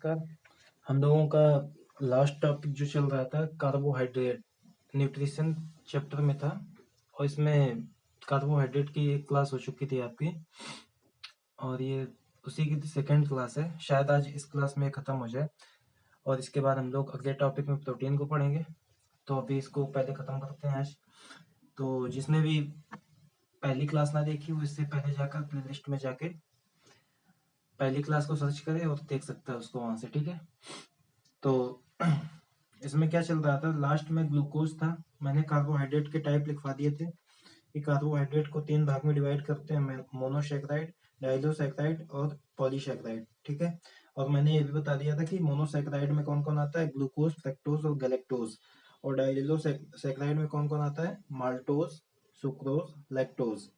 नमस्कार। हम लोगों का लास्ट टॉपिक जो चल रहा था कार्बोहाइड्रेट न्यूट्रिशन चैप्टर में था और इसमें कार्बोहाइड्रेट की एक क्लास हो चुकी थी आपकी और ये उसी की सेकंड क्लास है। शायद आज इस क्लास में ख़त्म हो जाए और इसके बाद हम लोग अगले टॉपिक में प्रोटीन को पढ़ेंगे। तो अभी इसको पहले ख़त्म करते हैं आज। तो जिसने भी पहली क्लास ना देखी वो इससे पहले जाकर प्लेलिस्ट में जाके पहली क्लास को सर्च करे और देख सकता है उसको वहाँ से, ठीक है। तो इसमें क्या चल रहा था, लास्ट में ग्लूकोज था। मैंने कार्बोहाइड्रेट के टाइप लिखवा दिए थे कि कार्बोहाइड्रेट को 3 भाग में डिवाइड करते हैं, मोनोसैकेराइड, डाइलोसैकेराइड और पॉलीसैकेराइड, ठीक है। और मैंने ये भी बता दिया था कि मोनोसैकेराइड में कौन कौन आता है, ग्लूकोज, फ्रक्टोज और गैलेक्टोज। और डाइलोसैकेराइड में कौन कौन आता है, माल्टोज, सुक्रोज, लैक्टोज।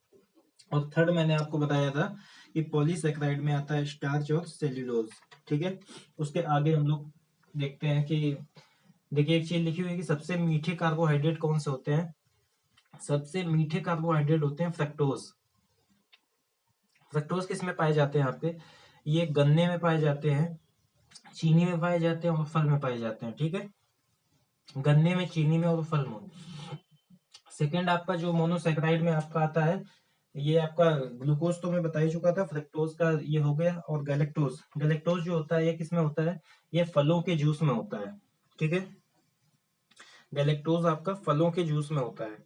और थर्ड मैंने आपको बताया था कि पॉलीसैकेराइड में आता है स्टार्च और सेल्यूलोज, ठीक है। उसके आगे हम लोग देखते हैं कि देखिए एक चीज लिखी हुई है कि सबसे मीठे कार्बोहाइड्रेट कौन से होते हैं। सबसे मीठे कार्बोहाइड्रेट होते हैं फ्रक्टोज। फ्रक्टोज किस में पाए जाते हैं आपके, ये गन्ने में पाए जाते हैं, चीनी में पाए जाते हैं और फल में पाए जाते हैं, ठीक है। गन्ने में, चीनी में और फल में। सेकेंड आपका जो मोनोसेक्राइड में आपका आता है, ये आपका ग्लूकोज तो मैं बता ही चुका था, फ्रक्टोज का ये हो गया। और गैलेक्टोज, गैलेक्टोज जो होता है ये किस में होता है, ये फलों के जूस में होता है, ठीक है। गैलेक्टोज आपका फलों के जूस में होता है।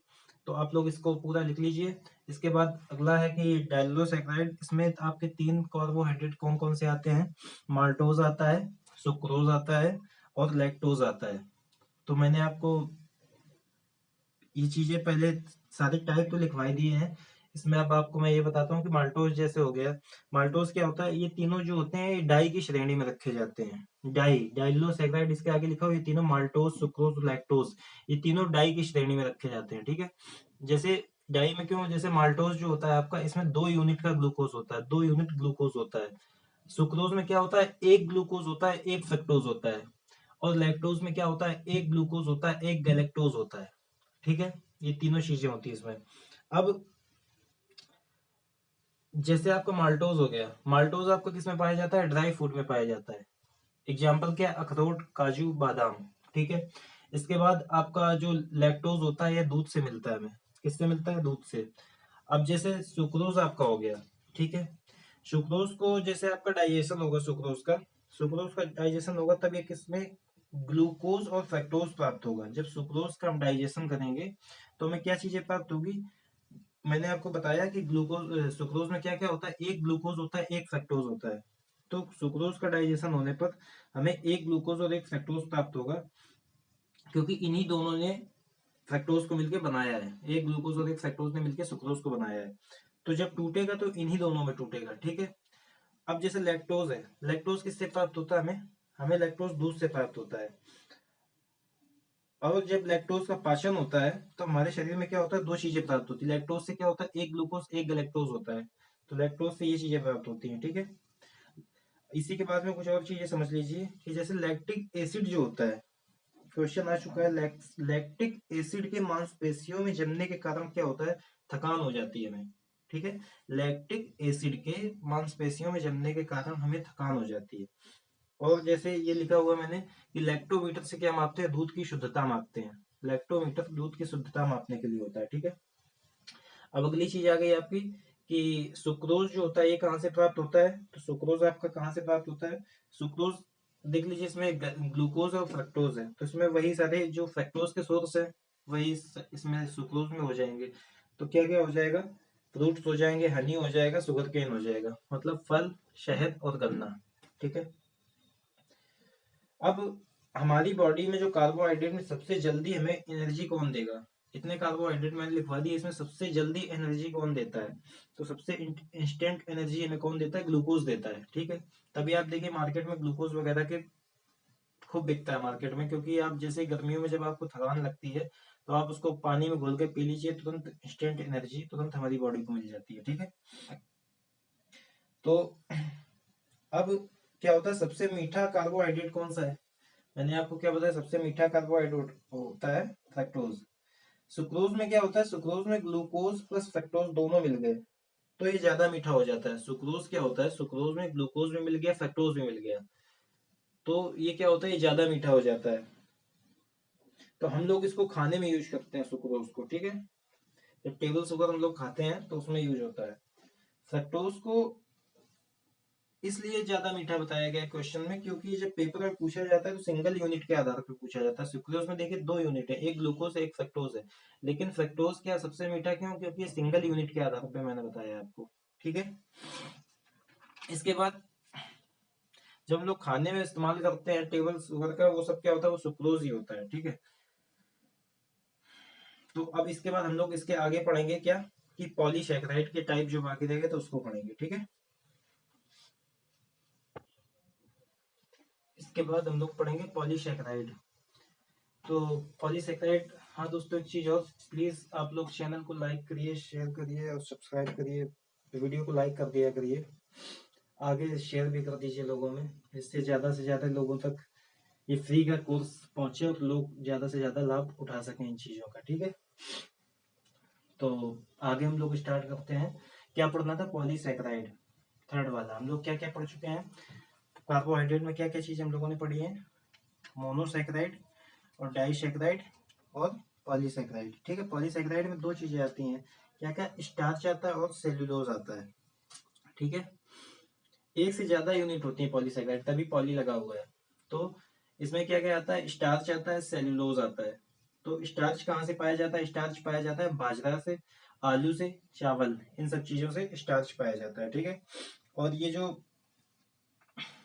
तो आप लोग इसको पूरा लिख लीजिए। इसके बाद अगला है कि डाइलोसैकेराइड, इसमें आपके 3 कार्बोहाइड्रेट कौन कौन से आते हैं, माल्टोज आता है, सुक्रोज आता है और लैक्टोज आता है। तो मैंने आपको ये चीजें पहले सारे टाइप तो लिखवाई दिए हैं। इसमें अब आपको मैं ये बताता हूँ कि माल्टोज जैसे हो गया, माल्टोज क्या होता है, ये तीनों जो होते हैं ये डाई की श्रेणी में रखे जाते हैं। डाइलोसैकेराइड इसके आगे लिखा हुआ, ये तीनों माल्टोज, सुक्रोज, लैक्टोज, ये तीनों डाई की श्रेणी में रखे जाते हैं, ठीक है। जैसे डाई में क्यों, जैसे माल्टोज जो होता है आपका, इसमें 2 यूनिट का ग्लूकोज होता है, 2 यूनिट ग्लूकोज होता है। सुक्रोज में क्या होता है, एक ग्लूकोज होता है, एक फ्रक्टोज होता है। और लैक्टोज में क्या होता है, एक ग्लूकोज होता है, एक गैलेक्टोज होता है, ठीक है। ये तीनों चीजें होती है इसमें। अब जैसे आपका माल्टोज हो गया, माल्टोज आपका किस में पाया जाता है, ड्राई फ्रूट में पाया जाता है। एग्जाम्पल क्या है, अखरोट, काजू, बादाम, ठीक है। इसके बाद आपका जो लैक्टोज होता है ये दूध से मिलता है हमें। किससे मिलता है, दूध से। अब जैसे सुक्रोज आपका हो गया, ठीक है। सुक्रोज को जैसे आपका डाइजेशन होगा, सुक्रोज का डाइजेशन होगा तब ये किसमें, ग्लूकोज और फ्रक्टोज प्राप्त होगा। जब सुक्रोज का हम डाइजेशन करेंगे तो हमें क्या चीजें प्राप्त होगी, मैंने आपको बताया कि ग्लूकोज, सुक्रोज में क्या क्या होता है, एक ग्लूकोज होता है, एक फ्रक्टोज होता है। तो सुक्रोज का डाइजेशन होने पर हमें एक ग्लूकोज और एक फ्रक्टोज प्राप्त होगा, क्योंकि इन्हीं दोनों ने फ्रक्टोज को मिलकर बनाया है। एक ग्लूकोज और एक फ्रक्टोज ने मिलकर सुक्रोज को बनाया है। तो जब टूटेगा तो इन्हीं दोनों में टूटेगा, ठीक है। अब जैसे लैक्टोज है, लैक्टोज किससे प्राप्त होता है हमें, हमें लैक्टोज दूध से प्राप्त होता है। और जब लैक्टोज का पाचन होता है तो हमारे शरीर में क्या होता है, 2 चीजें प्राप्त होती है। लैक्टोज से क्या होता है, एक ग्लूकोज एक गैलेक्टोज होता है। तो लैक्टोज से ये चीजें प्राप्त होती हैं, ठीक है। इसी के बाद में कुछ और चीजें समझ लीजिए कि जैसे लैक्टिक एसिड जो होता है, क्वेश्चन आ चुका है, लैक्टिक एसिड के मांसपेशियों में जमने के कारण क्या होता है, थकान हो जाती है हमें, ठीक है। लैक्टिक एसिड के मांसपेशियों में जमने के कारण हमें थकान हो जाती है। और जैसे ये लिखा हुआ है मैंने कि लैक्टोमीटर से क्या मापते हैं, दूध की शुद्धता मापते हैं। लैक्टोमीटर दूध की शुद्धता मापने के लिए होता है, ठीक है। अब अगली चीज आ गई आपकी कि सुक्रोज जो होता है ये कहाँ से प्राप्त होता है, तो सुक्रोज आपका कहाँ से प्राप्त होता है, सुक्रोज देख लीजिए, इसमें ग्लूकोज और फ्रक्टोज है, तो इसमें वही सारे जो फ्रक्टोज के सोर्स है वही इसमें सुक्रोज में हो जाएंगे। तो क्या क्या हो जाएगा, फ्रूट्स हो जाएंगे, हनी हो जाएगा, सुगर केन हो जाएगा, मतलब फल, शहद और गन्ना, ठीक है। अब हमारी बॉडी में जो कार्बोहाइड्रेट में सबसे जल्दी हमें एनर्जी कौन देगा, इतने कार्बोहाइड्रेट मैंने लिखवा दिए, इसमें सबसे जल्दी एनर्जी कौन देता है, तो सबसे इंस्टेंट एनर्जी हमें कौन देता है, ग्लूकोज देता है, ठीक है। तभी आप देखिए मार्केट में ग्लूकोज वगैरह के खूब बिकता है मार्केट में, क्योंकि आप जैसे गर्मियों में जब आपको थकान लगती है तो आप उसको पानी में घोल के पी लीजिए, तुरंत इंस्टेंट एनर्जी तुरंत हमारी बॉडी को मिल जाती है, ठीक है। तो अब क्या होता है, सबसे मीठा कार्बोहाइड्रेट कौन सा है, मैंने आपको क्या बताया, सबसे मीठा कार्बोहाइड्रेट होता है फ्रक्टोज। सुक्रोज में क्या होता है, सुक्रोज में ग्लूकोज प्लस फ्रक्टोज दोनों मिल गए तो ये ज्यादा मीठा हो जाता है। सुक्रोज क्या होता है, सुक्रोज में ग्लूकोज भी मिल गया, फ्रक्टोज भी मिल गया, तो ये क्या होता है, ये ज्यादा मीठा हो जाता है। तो हम लोग इसको खाने में यूज करते हैं सुक्रोज को, ठीक है। जब टेबल शुगर हम लोग खाते हैं तो उसमें यूज होता है। फ्रक्टोज को इसलिए ज्यादा मीठा बताया गया है क्वेश्चन में, क्योंकि जब पेपर में पूछा जाता है तो सिंगल यूनिट के आधार पर पूछा जाता है। सुक्रोज में देखिए 2 यूनिट है, एक ग्लूकोज एक फ्रक्टोज है। लेकिन फ्रक्टोज क्या सबसे मीठा क्यों, क्योंकि ये सिंगल यूनिट के आधार पर मैंने बताया आपको, ठीक है। इसके बाद जब हम लोग खाने में इस्तेमाल करते हैं टेबल शुगर का, वो सब क्या होता है, वो सुक्रोज ही होता है, ठीक है। तो अब इसके बाद हम लोग इसके आगे पढ़ेंगे क्या, कि पॉलीसैकेराइड के टाइप जो बाकी रहेंगे तो उसको पढ़ेंगे, ठीक है। इसके बाद हम लोग पढ़ेंगे पॉलीसैकेराइड। तो पॉलीसैकेराइड, हाँ दोस्तों एक चीज और, प्लीज आप लोग चैनल को लाइक करिए, शेयर करिए और सब्सक्राइब करिए। वीडियो को लाइक कर दिया करिए, आगे शेयर भी कर दीजिए लोगों में, इससे ज्यादा से ज्यादा लोगों तक ये फ्री का कोर्स पहुंचे और लोग ज्यादा से ज्यादा लाभ उठा सकें इन चीजों का, ठीक है। तो आगे हम लोग स्टार्ट करते हैं। क्या पढ़ना था, पॉलीसैकेराइड थर्ड वाला। हम लोग क्या क्या पढ़ चुके हैं, कार्बोहाइड्रेट में क्या क्या चीज हम लोगों ने पढ़ी है, मोनोसैकेराइड और डाइसैकेराइड और पॉलीसैकेराइड, ठीक है। पॉलीसैकेराइड में 2 चीजें आती हैं, क्या क्या, स्टार्च आता है और सेल्यूलोज आता है, ठीक है। एक से ज्यादा यूनिट होती है पॉलीसैकेराइड, तभी पॉली लगा हुआ है। तो इसमें क्या क्या आता है, स्टार्च आता है, सेल्यूलोज आता है। तो स्टार्च कहाँ से पाया जाता है, स्टार्च पाया जाता है बाजरा से, आलू से, चावल, इन सब चीजों से स्टार्च पाया जाता है, ठीक है। और ये जो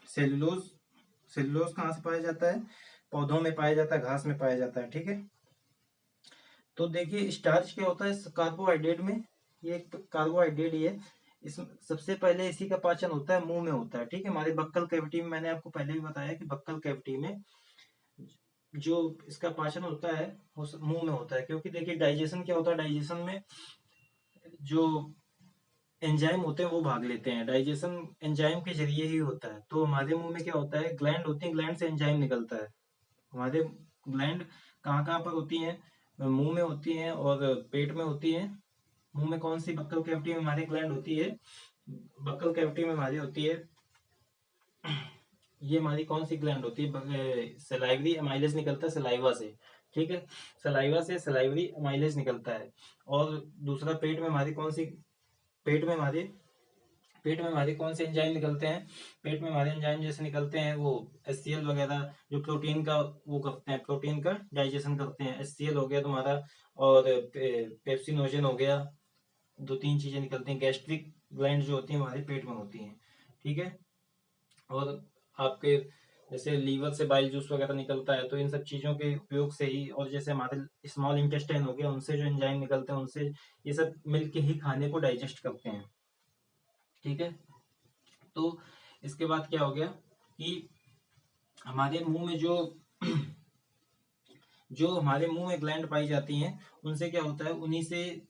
सेल्यूलोज, सेल्यूलोज कहाँ से पाया जाता है, पौधों में पाया जाता है, घास में पाया जाता है, ठीक है। तो देखिए स्टार्च क्या होता है कार्बोहाइड्रेट में, ये एक कार्बोहाइड्रेट ही है। इस सबसे पहले इसी का पाचन होता है मुंह में होता है, ठीक है। हमारे बक्कल कैविटी में, मैंने आपको पहले भी बताया कि बक्कल कैविटी में जो इसका पाचन होता है वो मुंह में होता है। क्योंकि देखिए डाइजेशन क्या होता है, डाइजेशन में जो एंजाइम होते हैं वो भाग लेते हैं, डाइजेशन एंजाइम के जरिए ही होता है। तो हमारे मुंह में क्या होता है, ग्लैंड होती है, ग्लैंड से एंजाइम निकलता है। हमारे ग्लैंड कहाँ कहाँ पर होती हैं, मुंह में होती हैं और पेट में होती हैं। मुंह में कौन सी, बक्कल कैविटी में हमारी ग्लैंड होती है, बक्कल कैविटी में हमारी होती है, ये हमारी कौन सी ग्लैंड होती है, सलाइवरी अमाइलेज निकलता है सलाइवा से, ठीक है। सलाइवा से सलाइवरी अमाइलेज निकलता है। और दूसरा पेट में हमारी कौन सी, पेट में हमारे पेट में हमारे कौन से एंजाइम निकलते हैं, पेट में हमारे एंजाइम जैसे निकलते हैं वो HCl वगैरह, जो प्रोटीन का वो करते हैं, प्रोटीन का डाइजेशन करते हैं। HCl हो गया तुम्हारा, और पेप्सिनोजन हो गया, 2-3 चीजें निकलती हैं। गैस्ट्रिक ग्लैंड जो होती है हमारे पेट में होती हैं, ठीक है। और आपके जैसे लीवर से बाइल जूस वगैरह निकलता है, तो इन सब चीजों के उपयोग से ही, और जैसे हमारे स्मॉल इंटेस्टाइन हो गया, उनसे जो एंजाइम निकलते हैं, उनसे ये सब मिलके ही खाने को डाइजेस्ट करते हैं, ठीक है। तो इसके बाद क्या हो गया कि हमारे मुंह में जो हमारे मुंह में ग्लैंड पाई जाती हैं, उनसे क्या होता है, उन्हीं से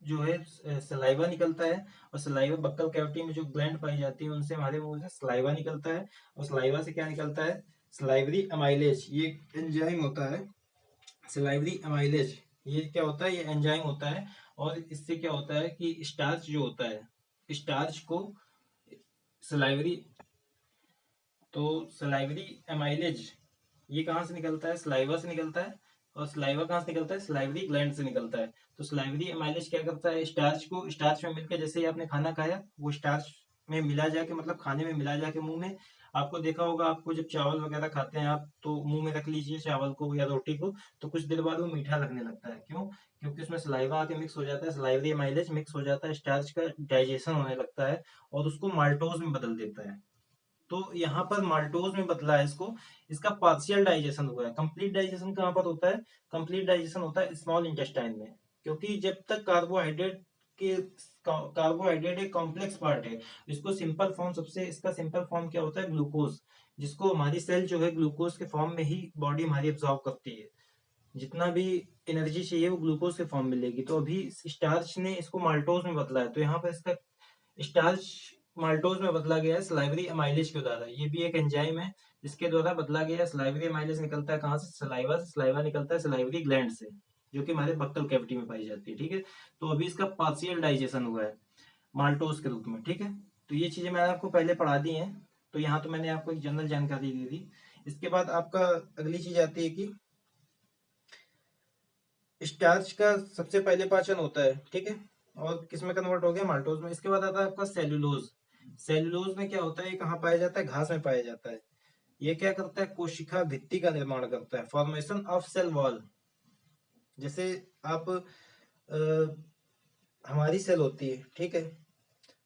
जो है सलाइवा निकलता है। और सलाइवा, बक्कल कैविटी में जो ग्लैंड पाई जाती है उनसे हमारे मुंह से सलाइवा निकलता है। और सलाइवा से क्या निकलता है, सलाइवरी अमाइलेज, ये एंजाइम होता है। सलाइवरी अमाइलेज ये क्या होता है, ये एंजाइम होता है। और इससे क्या होता है कि स्टार्च जो होता है, स्टार्च को सलाइवरी, तो सलाइवरी एमाइलेज ये कहाँ से निकलता है, सलाइवा से निकलता है। और सलाइवा कहाँ से निकलता है, सलाइवरी ग्लैंड से निकलता है। तो सलाइवरी एमाइलेज क्या करता है, स्टार्च को, स्टार्च में मिलकर, जैसे ही आपने खाना खाया वो स्टार्च में मिला जाके, मतलब खाने में मिला जाके मुंह में, आपको देखा होगा, आपको जब चावल वगैरह खाते हैं आप, तो मुंह में रख लीजिए चावल को या रोटी को, तो कुछ देर बाद वो मीठा लगने लगता है। क्यों, क्योंकि उसमें सलाइवा आके मिक्स हो जाता है, सलाइवरी एमाइलेज मिक्स हो जाता है, स्टार्च का डाइजेशन होने लगता है और उसको माल्टोज में बदल देता है। तो यहाँ पर माल्टोज में बदला है इसको, इसका पार्शियल डाइजेशन हुआ है। कंप्लीट डाइजेशन कहाँ पर होता है, कंप्लीट डाइजेशन होता है स्मॉल इंटेस्टाइन में। क्योंकि जब तक कार्बोहाइड्रेट एक कॉम्प्लेक्स पार्ट है, इसको सिंपल फॉर्म, सबसे इसका सिंपल फॉर्म क्या होता है, ग्लूकोज, जिसको हमारी सेल जो है ग्लूकोज के फॉर्म में ही बॉडी हमारी एब्जॉर्व करती है। जितना भी एनर्जी चाहिए वो ग्लूकोज के फॉर्म में मिलेगी। तो अभी स्टार्च ने इसको माल्टोज में बदला है, तो यहाँ पर इसका स्टार्च माल्टोज में बदला गया है सलाइवरी अमाइलेज के द्वारा। ये भी एक एंजाइम है जिसके द्वारा बदला गया है। सलाइवरी अमाइलेज निकलता है कहाँ से, सलाइवा से। सलाइवा निकलता है सलाइवरी ग्लैंड से, जो कि हमारे बक्कल कैविटी में पाई जाती है, ठीक है। तो अभी इसका पार्शियल डाइजेशन हुआ है माल्टोज के रूप में, ठीक है। तो ये चीजें मैंने आपको पहले पढ़ा दी हैं, तो यहाँ तो मैंने आपको एक जनरल जानकारी दे दी। इसके बाद आपका अगली चीज आती है कि स्टार्च का सबसे पहले पाचन होता है, ठीक है, और किसमें कन्वर्ट हो गया, माल्टोज में। इसके बाद आता है आपका सेल्यूलोज। सेल्यूलोज में क्या होता है, ये कहाँ पाया जाता है, घास में पाया जाता है। ये क्या करता है, कोशिका भित्ति का निर्माण करता है, फॉर्मेशन ऑफ सेल वॉल। जैसे आप हमारी सेल होती है, ठीक है,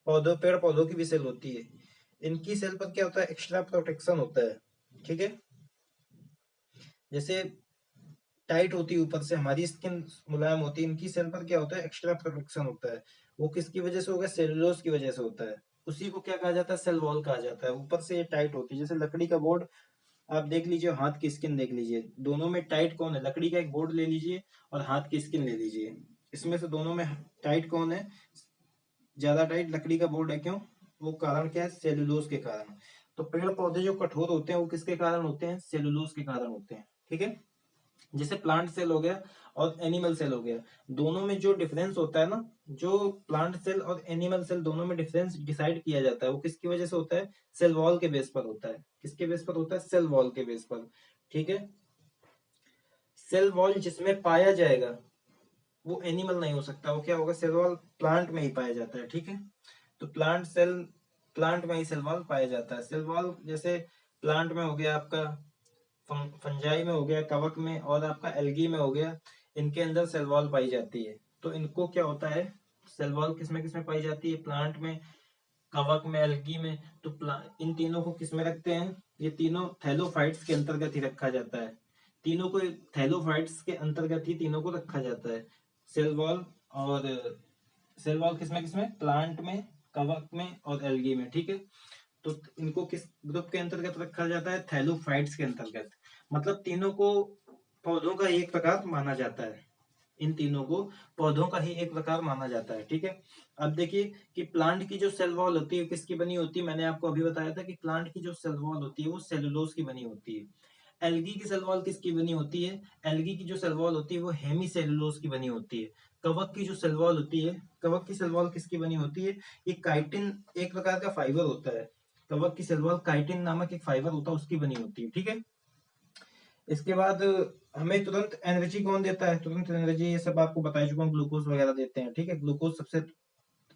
पौधों पेड़ पौधों की भी सेल होती है, इनकी सेल पर क्या होता है, एक्स्ट्रा प्रोटेक्शन होता है, ठीक है। जैसे टाइट होती है ऊपर से, हमारी स्किन मुलायम होती है, इनकी सेल पर क्या होता है, एक्स्ट्रा प्रोटेक्शन होता है। वो किसकी वजह से होगा, सेलुलोज की वजह से होता है। उसी को क्या कहा जाता है, सेल वॉल कहा जाता है। ऊपर से ये टाइट होती है, जैसे लकड़ी का बोर्ड आप देख लीजिए, हाथ की स्किन देख लीजिए, दोनों में टाइट कौन है, लकड़ी का एक बोर्ड ले लीजिए और हाथ की स्किन ले लीजिए, इसमें से दोनों में टाइट कौन है, ज्यादा टाइट लकड़ी का बोर्ड है। क्यों, वो कारण क्या है, सेलुलोज के कारण। तो पेड़ पौधे जो कठोर होते हैं वो किसके कारण होते हैं, सेलुलोज के कारण होते हैं, ठीक है। जैसे प्लांट सेल हो गया और एनिमल सेल हो गया, दोनों में जो डिफरेंस होता है ना, जो प्लांट सेल और एनिमल सेल दोनों में डिफरेंस डिसाइड किया जाता है, वो किसकी वजह से होता है, सेल वॉल के बेस पर होता है। किसके बेस पर होता है, सेल वॉल के बेस पर, ठीक है। सेल वॉल जिसमें पाया जाएगा वो एनिमल नहीं हो सकता, वो क्या होगा, सेल वॉल प्लांट में ही पाया जाता है, ठीक है। तो प्लांट में ही सेल वॉल पाया जाता है। सेल वॉल जैसे प्लांट में हो गया आपका, फंजाई में हो गया, कवक में, और आपका एल्गी में हो गया, इनके अंदर सेल वॉल पाई जाती है। तो इनको क्या होता है, सेल वॉल किसमें किसमें पाई जाती है, प्लांट में, कवक में, एल्गी में। तो इन तीनों को किसमें रखते हैं, ये तीनों थैलोफाइट्स के अंतर्गत ही रखा जाता है। तीनों को थैलोफाइट्स के अंतर्गत ही तीनों को रखा जाता है, सेल वॉल और सेल वॉल किसमें किसमें, प्लांट में, कवक में और एल्गी में, ठीक है। तो इनको किस ग्रुप के अंतर्गत रखा जाता है, थैलोफाइट्स के अंतर्गत। मतलब तीनों को पौधों का ही एक प्रकार माना जाता है, इन तीनों को पौधों का ही एक प्रकार माना जाता है, ठीक है। अब देखिए कि प्लांट की जो सेल वॉल होती है किसकी बनी होती है, मैंने आपको अभी बताया था कि प्लांट की जो सेल वॉल होती है वो सेलुलोज की बनी होती है। एल्गी की सेल वॉल किसकी बनी होती है, एल्गी की जो सेल वॉल होती है वो हेमी सेलुलोज की बनी होती है। कवक की जो सेल वॉल होती है, कवक की सेल वॉल किसकी बनी होती है, ये काइटिन एक प्रकार का फाइबर होता है। कवक की सेल वॉल काइटिन नामक एक फाइबर होता है, उसकी बनी होती है, ठीक है। इसके बाद हमें तुरंत एनर्जी कौन देता है, तुरंत एनर्जी ये सब आपको बता चुका हूँ, ग्लूकोज वगैरह देते हैं, ठीक है। ग्लूकोज सबसे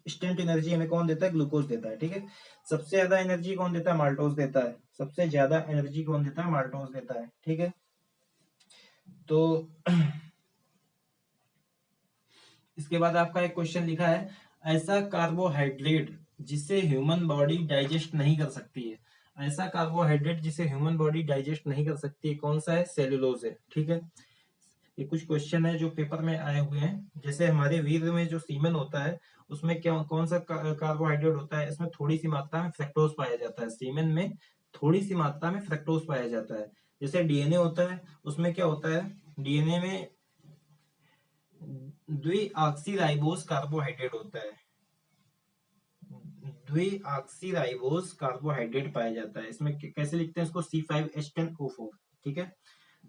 इंस्टेंट एनर्जी हमें कौन देता है, ग्लूकोज देता है, ठीक है। सबसे ज्यादा एनर्जी कौन देता है, माल्टोज देता है। सबसे ज्यादा एनर्जी कौन देता है, माल्टोज देता है, ठीक है। तो इसके बाद आपका एक क्वेश्चन लिखा है, ऐसा कार्बोहाइड्रेट जिसे ह्यूमन बॉडी डाइजेस्ट नहीं कर सकती है। ऐसा कार्बोहाइड्रेट जिसे ह्यूमन बॉडी डाइजेस्ट नहीं कर सकती है कौन सा है, सेलुलोज है, ठीक है। ये कुछ क्वेश्चन है जो पेपर में आए हुए हैं। जैसे हमारे वीर्य में जो सीमेन होता है उसमें क्या कौन सा कार्बोहाइड्रेट होता है, इसमें थोड़ी सी मात्रा में फ्रक्टोज पाया जाता है, सीमेन में थोड़ी सी मात्रा में फ्रक्टोज पाया जाता है। जैसे डीएनए होता है, उसमें क्या होता है, डीएनए में द्विऑक्सीराइबोस कार्बोहाइड्रेट होता है, द्विऑक्सीराइबोस कार्बोहाइड्रेट पाया जाता है। इसमें कैसे लिखते हैं इसको, C5H10O4, ठीक है।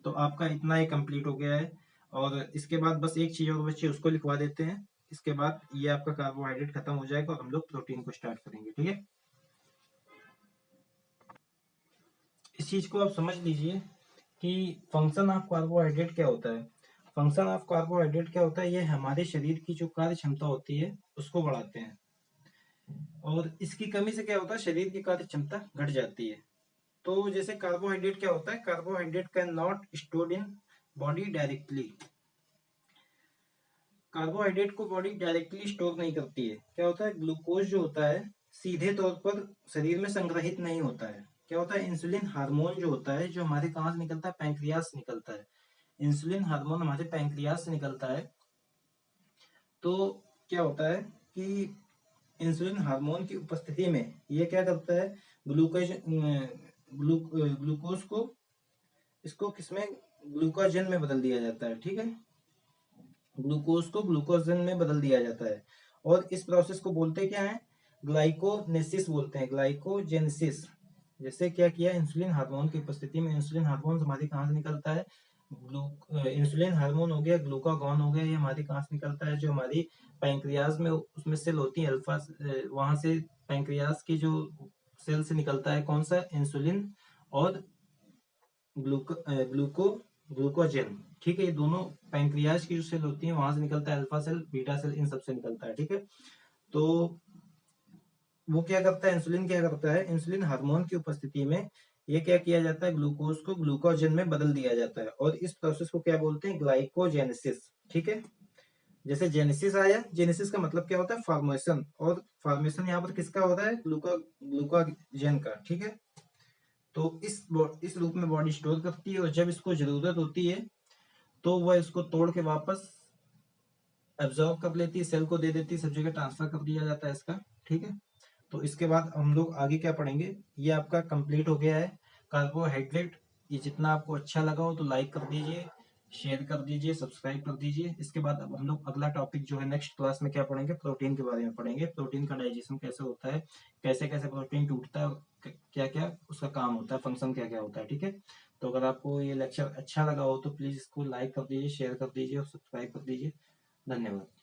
तो आपका इतना ही कंप्लीट हो गया है। और इसके बाद बस एक चीज और बच्चे उसको लिखवा देते हैं, इसके बाद ये आपका कार्बोहाइड्रेट खत्म हो जाएगा और हम लोग प्रोटीन को स्टार्ट करेंगे, ठीक है। इस चीज को आप समझ लीजिए कि फंक्शन ऑफ कार्बोहाइड्रेट क्या होता है। फंक्शन ऑफ कार्बोहाइड्रेट क्या होता है, ये हमारे शरीर की जो कार्य क्षमता होती है उसको बढ़ाते हैं, और इसकी कमी से क्या होता है, शरीर की कार्य क्षमता घट जाती है। तो जैसे कार्बोहाइड्रेट क्या होता है, carbohydrate can not stored in body directly. Carbohydrate को बॉडी डायरेक्टली स्टोर नहीं करती है। क्या होता है, ग्लूकोज जो होता है सीधे तौर पर शरीर में संग्रहित नहीं होता है। क्या होता है, इंसुलिन हार्मोन जो होता है, जो हमारे कहाँ से निकलता है, पैंक्रियास से निकलता है। इंसुलिन हार्मोन हमारे पैंक्रियास से निकलता है। तो क्या होता है कि इंसुलिन हार्मोन की उपस्थिति में ये क्या करता है, ग्लूकोज ग्लूकोज को इसको किसमें, ग्लूकोजन में बदल दिया जाता है, ठीक है। ग्लूकोज को ग्लूकोजन में बदल दिया जाता है, और इस प्रोसेस को बोलते क्या है, ग्लाइकोनेसिस बोलते हैं, ग्लाइकोजेनेसिस। जैसे क्या किया, इंसुलिन हार्मोन की उपस्थिति में, इंसुलिन हार्मोन हमारे कहाँ से निकलता है, इंसुलिन हार्मोन हो गया, ग्लूकागॉन हो गया, ये हमारे कहाँ से निकलता है, जो हमारी पैंक्रियाज में उसमें सेल होती है अल्फा, वहां से पैंक्रियाज की जो सेल से निकलता है कौन सा, इंसुलिन और ग्लूकोजन, ठीक है। ये दोनों पैंक्रियाज की जो सेल होती है वहां से निकलता है, अल्फा सेल, बीटा सेल, इन सबसे निकलता है, ठीक है। तो वो क्या करता है, इंसुलिन क्या करता है, इंसुलिन हार्मोन की उपस्थिति में ये क्या किया जाता है, ग्लूकोज को ग्लूकोजन में बदल दिया जाता है, और इस प्रोसेस को क्या बोलते हैं, ग्लाइकोजेनेसिस, ठीक है। जैसे जेनेसिस आया, जेनेसिस का मतलब क्या होता है, फॉर्मेशन, और फॉर्मेशन यहाँ पर किसका होता है, ग्लूकोजन का, ठीक है। तो इस रूप में बॉडी स्टोर करती है, और जब इसको जरूरत होती है तो वह इसको तोड़ के वापस एब्जॉर्ब कर लेती है, सेल को दे देती है, सब जगह ट्रांसफर कर दिया जाता है इसका, ठीक है। तो इसके बाद हम लोग आगे क्या पढ़ेंगे, ये आपका कंप्लीट हो गया है कार्बोहाइड्रेट। ये जितना आपको अच्छा लगा हो तो लाइक कर दीजिए, शेयर कर दीजिए, सब्सक्राइब कर दीजिए। इसके बाद अब हम लोग अगला टॉपिक जो है नेक्स्ट क्लास में क्या पढ़ेंगे, प्रोटीन के बारे में पढ़ेंगे, प्रोटीन का डाइजेशन कैसे होता है, कैसे कैसे प्रोटीन टूटता है, और क्या क्या उसका काम होता है, फंक्शन क्या क्या होता है, ठीक है। तो अगर आपको ये लेक्चर अच्छा लगा हो तो प्लीज इसको लाइक कर दीजिए, शेयर कर दीजिए और सब्सक्राइब कर दीजिए। धन्यवाद।